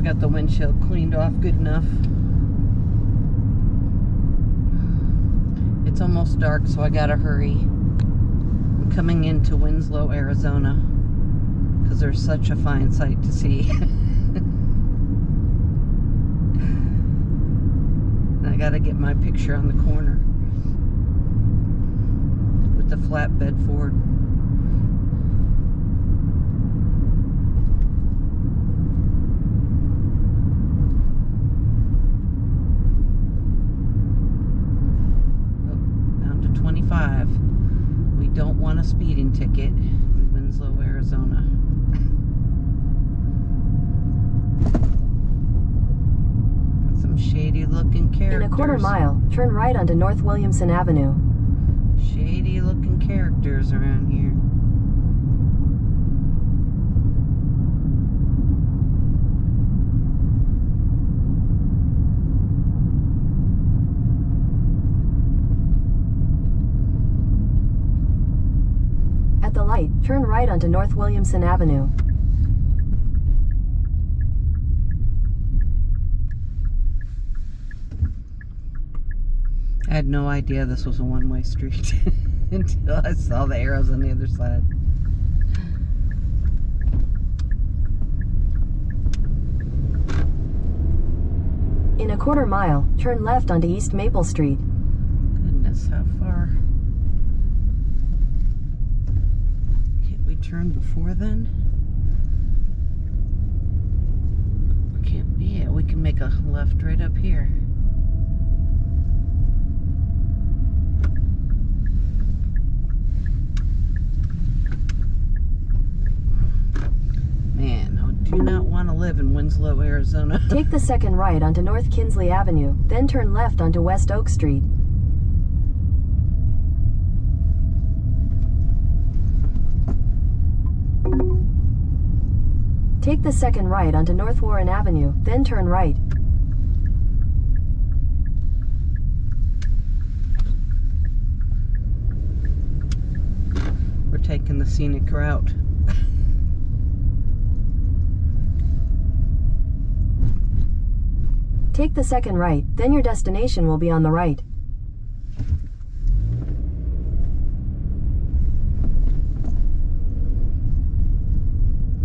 I got the windshield cleaned off good enough. It's almost dark, so I gotta hurry. I'm coming into Winslow, Arizona, because there's such a fine sight to see. I gotta get my picture on the corner with the flatbed Ford. We don't want a speeding ticket in Winslow, Arizona. Got some shady looking characters. In a quarter mile, turn right onto North Williamson Avenue. Shady looking characters around here. At the light, turn right onto North Williamson Avenue. I had no idea this was a one-way street until I saw the arrows on the other side. In a quarter mile, turn left onto East Maple Street. Goodness, how far? Can't we turn before then? Can't, yeah, we can make a left right up here. Man, I do not want to live in Winslow, Arizona. Take the second right onto North Kinsley Avenue, then turn left onto West Oak Street. Take the second right onto North Warren Avenue, then turn right. We're taking the scenic route. Take the second right, then your destination will be on the right.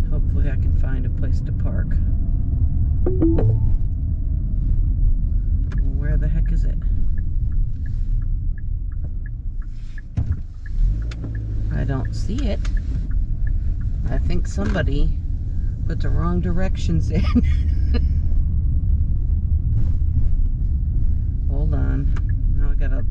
Hopefully I can find a place to park. Where the heck is it? I don't see it. I think somebody put the wrong directions in. Hold on. Now I gotta